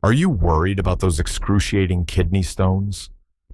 Are you worried about those excruciating kidney stones?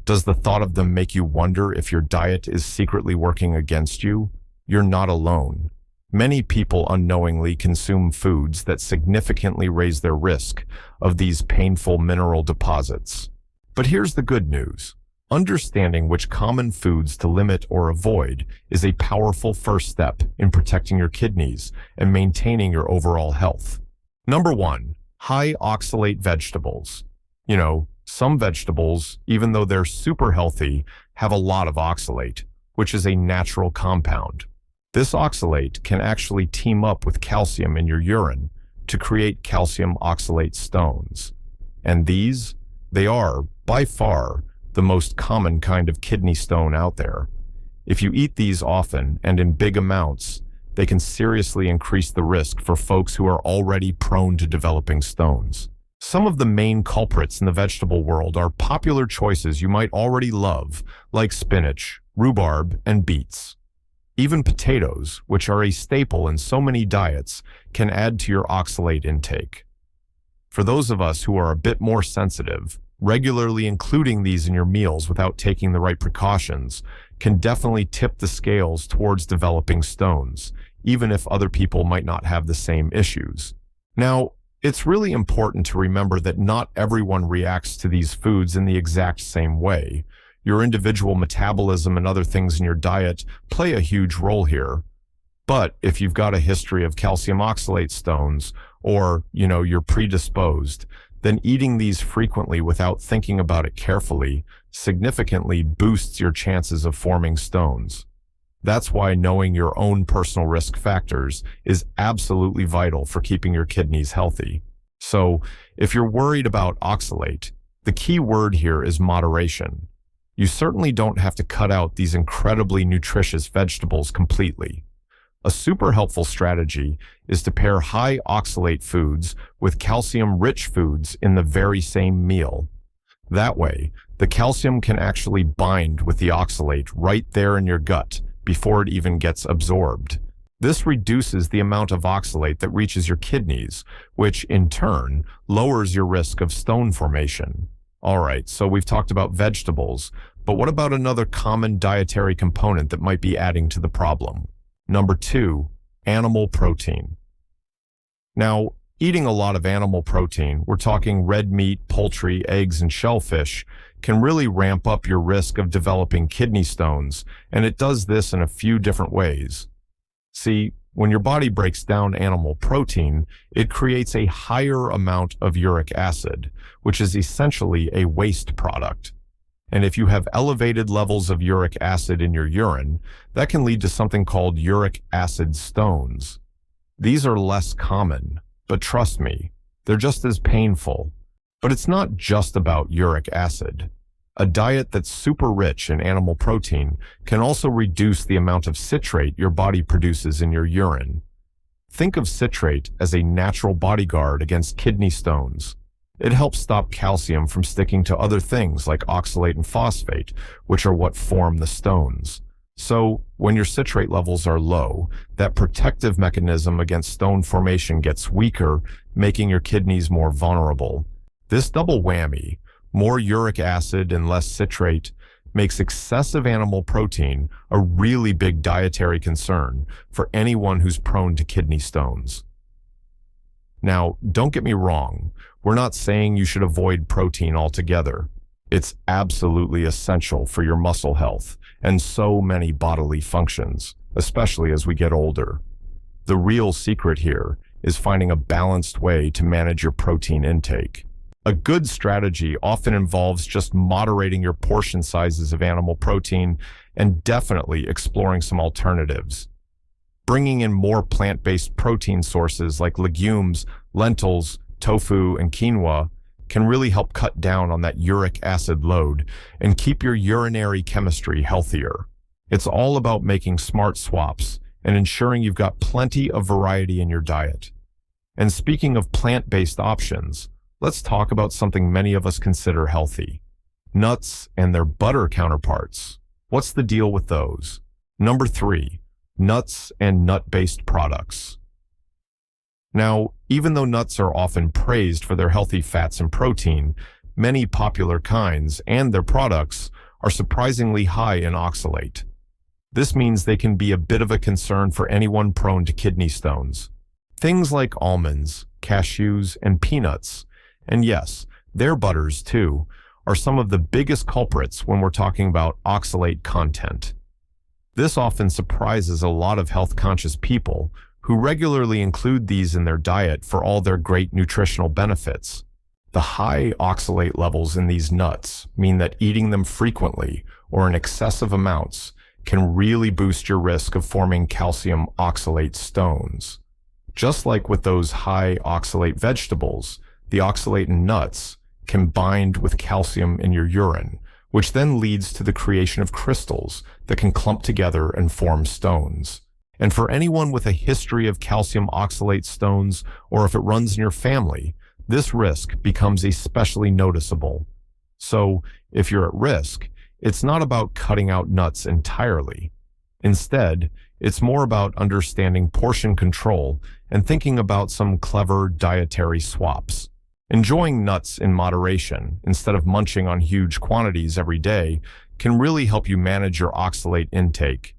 Does the thought of them make you wonder if your diet is secretly working against you? You're not alone. Many people unknowingly consume foods that significantly raise their risk of these painful mineral deposits. But here's the good news. Understanding which common foods to limit or avoid is a powerful first step in protecting your kidneys and maintaining your overall health. Number 1. High-oxalate vegetables. Some vegetables, even though they're super healthy, have a lot of oxalate, which is a natural compound. This oxalate can actually team up with calcium in your urine to create calcium oxalate stones. And they are, by far, the most common kind of kidney stone out there. If you eat these often and in big amounts, they can seriously increase the risk for folks who are already prone to developing stones. Some of the main culprits in the vegetable world are popular choices you might already love, like spinach, rhubarb, and beets. Even potatoes, which are a staple in so many diets, can add to your oxalate intake. For those of us who are a bit more sensitive, regularly including these in your meals without taking the right precautions can definitely tip the scales towards developing stones, even if other people might not have the same issues. Now, it's really important to remember that not everyone reacts to these foods in the exact same way. Your individual metabolism and other things in your diet play a huge role here. But if you've got a history of calcium oxalate stones, or, you're predisposed, then eating these frequently without thinking about it carefully significantly boosts your chances of forming stones. That's why knowing your own personal risk factors is absolutely vital for keeping your kidneys healthy. So, if you're worried about oxalate, the key word here is moderation. You certainly don't have to cut out these incredibly nutritious vegetables completely. A super helpful strategy is to pair high oxalate foods with calcium-rich foods in the very same meal. That way, the calcium can actually bind with the oxalate right there in your gut before it even gets absorbed. This reduces the amount of oxalate that reaches your kidneys, which in turn lowers your risk of stone formation. Alright, so we've talked about vegetables, but what about another common dietary component that might be adding to the problem? Number 2, animal protein. Now, eating a lot of animal protein, we're talking red meat, poultry, eggs, and shellfish, can really ramp up your risk of developing kidney stones, and it does this in a few different ways. See, when your body breaks down animal protein, it creates a higher amount of uric acid, which is essentially a waste product. And if you have elevated levels of uric acid in your urine, that can lead to something called uric acid stones. These are less common, but trust me, they're just as painful. But it's not just about uric acid. A diet that's super rich in animal protein can also reduce the amount of citrate your body produces in your urine. Think of citrate as a natural bodyguard against kidney stones. It helps stop calcium from sticking to other things like oxalate and phosphate, which are what form the stones. So, when your citrate levels are low, that protective mechanism against stone formation gets weaker, making your kidneys more vulnerable. This double whammy, more uric acid and less citrate, makes excessive animal protein a really big dietary concern for anyone who's prone to kidney stones. Now, don't get me wrong, we're not saying you should avoid protein altogether. It's absolutely essential for your muscle health and so many bodily functions, especially as we get older. The real secret here is finding a balanced way to manage your protein intake. A good strategy often involves just moderating your portion sizes of animal protein and definitely exploring some alternatives. Bringing in more plant-based protein sources like legumes, lentils, tofu, and quinoa can really help cut down on that uric acid load and keep your urinary chemistry healthier. It's all about making smart swaps and ensuring you've got plenty of variety in your diet. And speaking of plant-based options, let's talk about something many of us consider healthy: nuts and their butter counterparts. What's the deal with those? Number 3, nuts and nut-based products. Now, even though nuts are often praised for their healthy fats and protein, many popular kinds and their products are surprisingly high in oxalate. This means they can be a bit of a concern for anyone prone to kidney stones. Things like almonds, cashews, and peanuts, and yes, their butters too, are some of the biggest culprits when we're talking about oxalate content. This often surprises a lot of health-conscious people who regularly include these in their diet for all their great nutritional benefits. The high oxalate levels in these nuts mean that eating them frequently or in excessive amounts can really boost your risk of forming calcium oxalate stones. Just like with those high oxalate vegetables, the oxalate in nuts can bind with calcium in your urine, which then leads to the creation of crystals that can clump together and form stones. And for anyone with a history of calcium oxalate stones, or if it runs in your family, this risk becomes especially noticeable. So, if you're at risk, it's not about cutting out nuts entirely. Instead, it's more about understanding portion control and thinking about some clever dietary swaps. Enjoying nuts in moderation, instead of munching on huge quantities every day, can really help you manage your oxalate intake.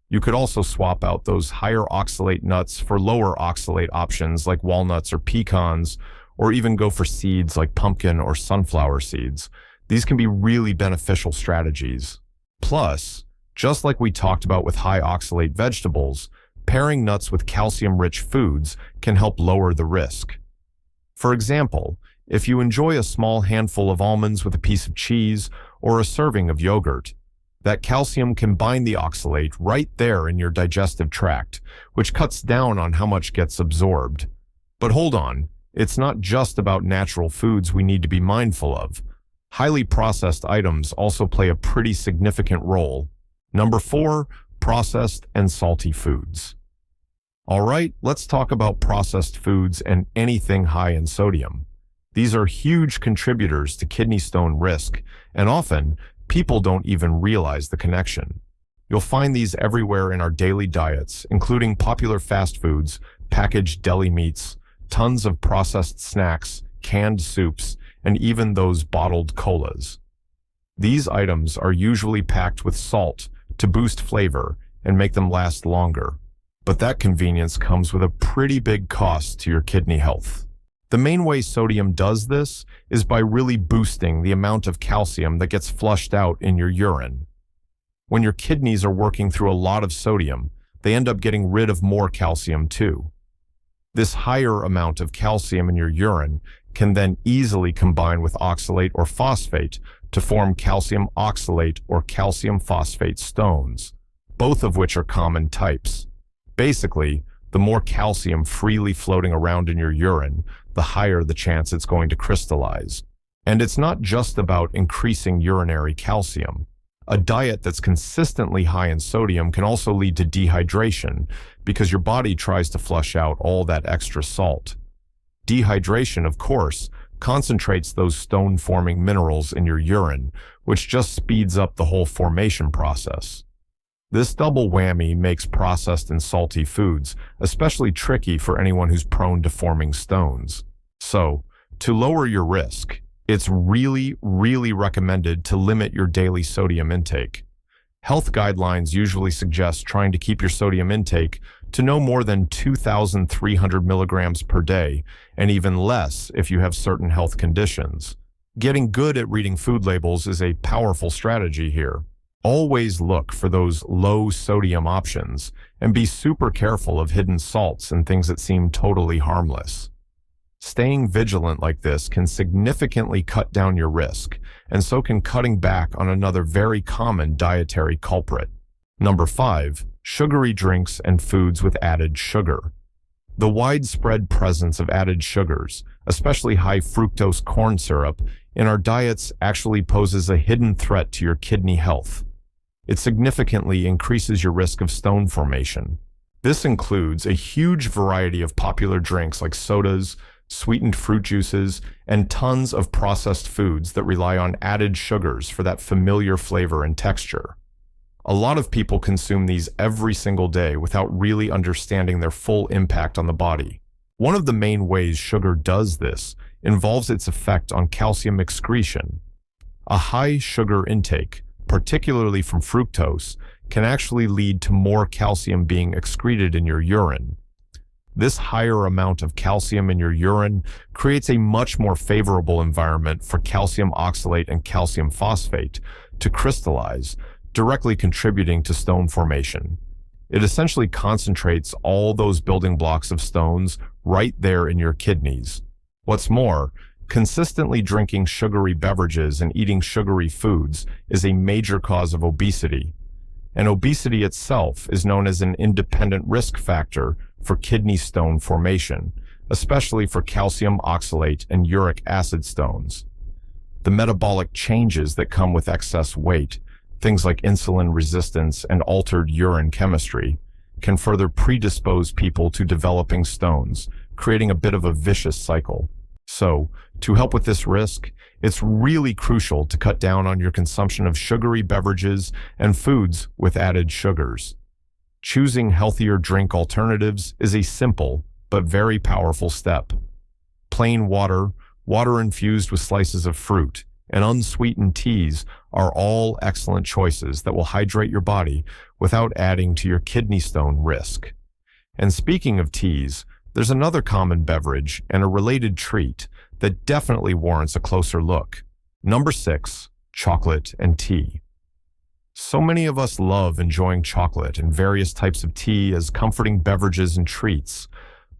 You could also swap out those higher oxalate nuts for lower oxalate options like walnuts or pecans, or even go for seeds like pumpkin or sunflower seeds. These can be really beneficial strategies. Plus, just like we talked about with high oxalate vegetables, pairing nuts with calcium-rich foods can help lower the risk. For example, if you enjoy a small handful of almonds with a piece of cheese or a serving of yogurt, that calcium can bind the oxalate right there in your digestive tract, which cuts down on how much gets absorbed. But hold on, it's not just about natural foods we need to be mindful of. Highly processed items also play a pretty significant role. Number 4, processed and salty foods. All right, let's talk about processed foods and anything high in sodium. These are huge contributors to kidney stone risk, and often, people don't even realize the connection. You'll find these everywhere in our daily diets, including popular fast foods, packaged deli meats, tons of processed snacks, canned soups, and even those bottled colas. These items are usually packed with salt to boost flavor and make them last longer. But that convenience comes with a pretty big cost to your kidney health. The main way sodium does this is by really boosting the amount of calcium that gets flushed out in your urine. When your kidneys are working through a lot of sodium, they end up getting rid of more calcium too. This higher amount of calcium in your urine can then easily combine with oxalate or phosphate to form calcium oxalate or calcium phosphate stones, both of which are common types. Basically, the more calcium freely floating around in your urine, the higher the chance it's going to crystallize. And it's not just about increasing urinary calcium. A diet that's consistently high in sodium can also lead to dehydration because your body tries to flush out all that extra salt. Dehydration, of course, concentrates those stone-forming minerals in your urine, which just speeds up the whole formation process. This double whammy makes processed and salty foods especially tricky for anyone who's prone to forming stones. So, to lower your risk, it's really recommended to limit your daily sodium intake. Health guidelines usually suggest trying to keep your sodium intake to no more than 2,300 milligrams per day, and even less if you have certain health conditions. Getting good at reading food labels is a powerful strategy here. Always look for those low sodium options and be super careful of hidden salts and things that seem totally harmless. Staying vigilant like this can significantly cut down your risk, and so can cutting back on another very common dietary culprit. Number 5, sugary drinks and foods with added sugar. The widespread presence of added sugars, especially high fructose corn syrup, in our diets actually poses a hidden threat to your kidney health. It significantly increases your risk of stone formation. This includes a huge variety of popular drinks like sodas, sweetened fruit juices, and tons of processed foods that rely on added sugars for that familiar flavor and texture. A lot of people consume these every single day without really understanding their full impact on the body. One of the main ways sugar does this involves its effect on calcium excretion. A high sugar intake, particularly from fructose, can actually lead to more calcium being excreted in your urine. This higher amount of calcium in your urine creates a much more favorable environment for calcium oxalate and calcium phosphate to crystallize, directly contributing to stone formation. It essentially concentrates all those building blocks of stones right there in your kidneys. What's more, consistently drinking sugary beverages and eating sugary foods is a major cause of obesity. And obesity itself is known as an independent risk factor for kidney stone formation, especially for calcium oxalate and uric acid stones. The metabolic changes that come with excess weight, things like insulin resistance and altered urine chemistry, can further predispose people to developing stones, creating a bit of a vicious cycle. So, to help with this risk, it's really crucial to cut down on your consumption of sugary beverages and foods with added sugars. Choosing healthier drink alternatives is a simple but very powerful step. Plain water, water infused with slices of fruit, and unsweetened teas are all excellent choices that will hydrate your body without adding to your kidney stone risk. And speaking of teas, there's another common beverage and a related treat that definitely warrants a closer look. Number 6, chocolate and tea. So many of us love enjoying chocolate and various types of tea as comforting beverages and treats,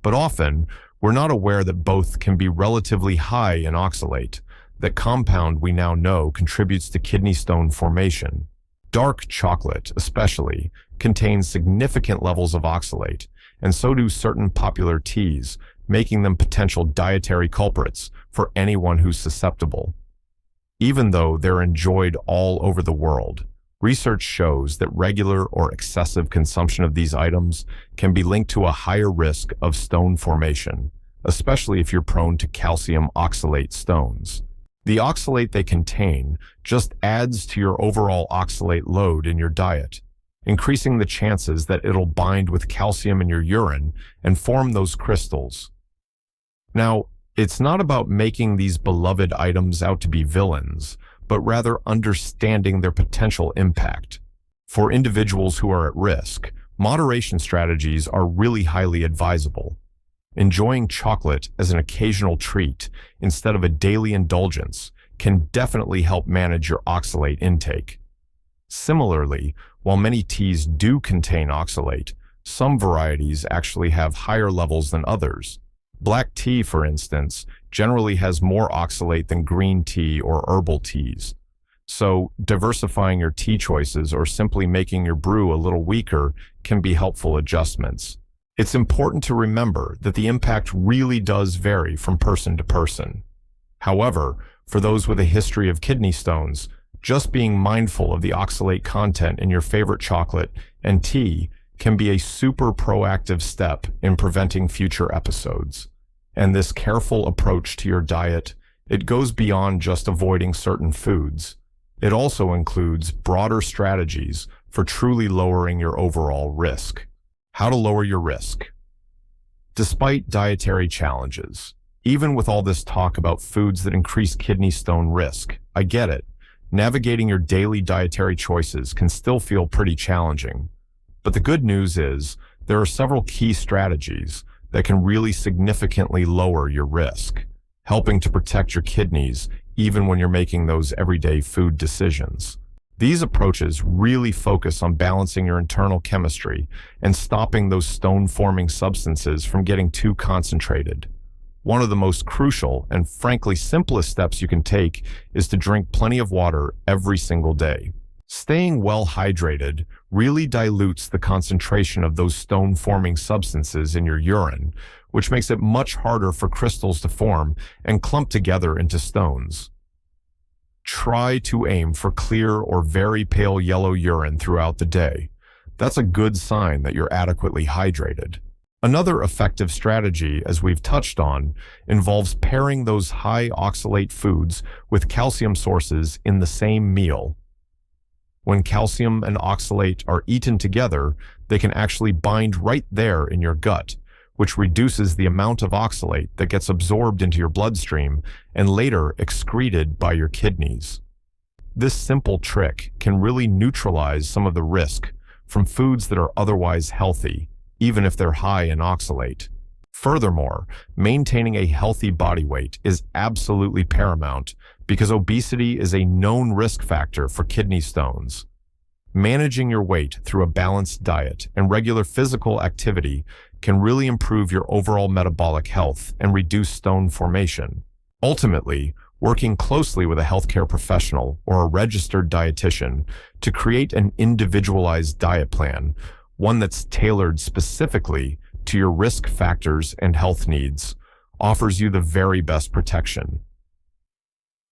but often we're not aware that both can be relatively high in oxalate. That compound we now know contributes to kidney stone formation. Dark chocolate, especially, contains significant levels of oxalate, and so do certain popular teas, making them potential dietary culprits for anyone who's susceptible. Even though they're enjoyed all over the world, research shows that regular or excessive consumption of these items can be linked to a higher risk of stone formation, especially if you're prone to calcium oxalate stones. The oxalate they contain just adds to your overall oxalate load in your diet, increasing the chances that it'll bind with calcium in your urine and form those crystals. Now, it's not about making these beloved items out to be villains, but rather understanding their potential impact. For individuals who are at risk, moderation strategies are really highly advisable. Enjoying chocolate as an occasional treat instead of a daily indulgence can definitely help manage your oxalate intake. Similarly, while many teas do contain oxalate, some varieties actually have higher levels than others. Black tea, for instance, generally has more oxalate than green tea or herbal teas. So, diversifying your tea choices or simply making your brew a little weaker can be helpful adjustments. It's important to remember that the impact really does vary from person to person. However, for those with a history of kidney stones, just being mindful of the oxalate content in your favorite chocolate and tea can be a super proactive step in preventing future episodes. And this careful approach to your diet, it goes beyond just avoiding certain foods. It also includes broader strategies for truly lowering your overall risk. How to lower your risk. Despite dietary challenges, even with all this talk about foods that increase kidney stone risk, I get it. Navigating your daily dietary choices can still feel pretty challenging. But the good news is there are several key strategies that can really significantly lower your risk, helping to protect your kidneys even when you're making those everyday food decisions. These approaches really focus on balancing your internal chemistry and stopping those stone-forming substances from getting too concentrated. One of the most crucial and frankly simplest steps you can take is to drink plenty of water every single day. Staying well hydrated really dilutes the concentration of those stone-forming substances in your urine, which makes it much harder for crystals to form and clump together into stones. Try to aim for clear or very pale yellow urine throughout the day. That's a good sign that you're adequately hydrated. Another effective strategy, as we've touched on, involves pairing those high oxalate foods with calcium sources in the same meal. When calcium and oxalate are eaten together, they can actually bind right there in your gut, which reduces the amount of oxalate that gets absorbed into your bloodstream and later excreted by your kidneys. This simple trick can really neutralize some of the risk from foods that are otherwise healthy, even if they're high in oxalate. Furthermore, maintaining a healthy body weight is absolutely paramount because obesity is a known risk factor for kidney stones. Managing your weight through a balanced diet and regular physical activity can really improve your overall metabolic health and reduce stone formation. Ultimately, working closely with a healthcare professional or a registered dietitian to create an individualized diet plan, one that's tailored specifically to your risk factors and health needs, offers you the very best protection.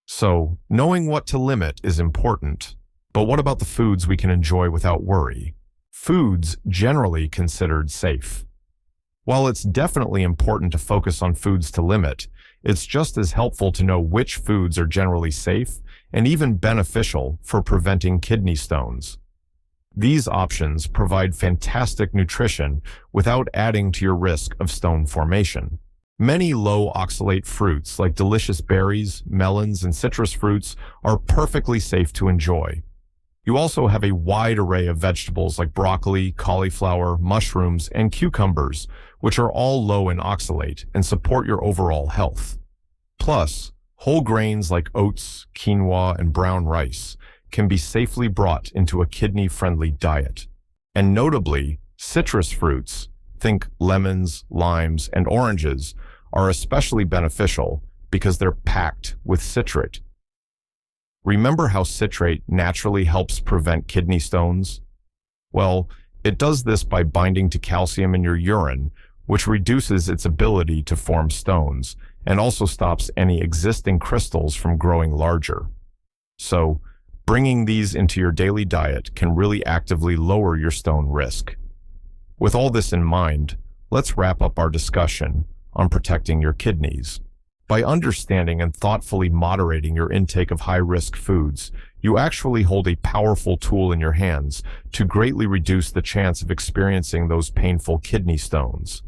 So, knowing what to limit is important, but what about the foods we can enjoy without worry? Foods generally considered safe. While it's definitely important to focus on foods to limit, it's just as helpful to know which foods are generally safe and even beneficial for preventing kidney stones. These options provide fantastic nutrition without adding to your risk of stone formation. Many low-oxalate fruits like delicious berries, melons, and citrus fruits are perfectly safe to enjoy. You also have a wide array of vegetables like broccoli, cauliflower, mushrooms, and cucumbers, which are all low in oxalate and support your overall health. Plus, whole grains like oats, quinoa, and brown rice can be safely brought into a kidney-friendly diet. And notably, citrus fruits, think lemons, limes, and oranges, are especially beneficial because they're packed with citrate. Remember how citrate naturally helps prevent kidney stones? Well, it does this by binding to calcium in your urine, which reduces its ability to form stones and also stops any existing crystals from growing larger. So, bringing these into your daily diet can really actively lower your stone risk. With all this in mind, let's wrap up our discussion on protecting your kidneys. By understanding and thoughtfully moderating your intake of high-risk foods, you actually hold a powerful tool in your hands to greatly reduce the chance of experiencing those painful kidney stones.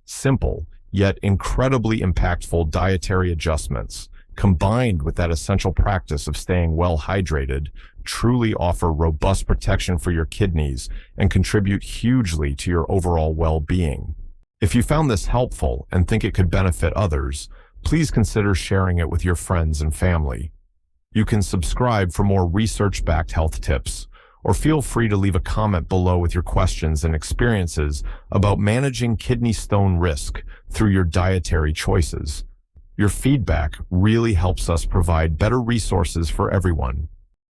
Simple, yet incredibly impactful dietary adjustments, combined with that essential practice of staying well hydrated, truly offer robust protection for your kidneys and contribute hugely to your overall well-being. If you found this helpful and think it could benefit others, please consider sharing it with your friends and family. You can subscribe for more research-backed health tips, or feel free to leave a comment below with your questions and experiences about managing kidney stone risk through your dietary choices. Your feedback really helps us provide better resources for everyone.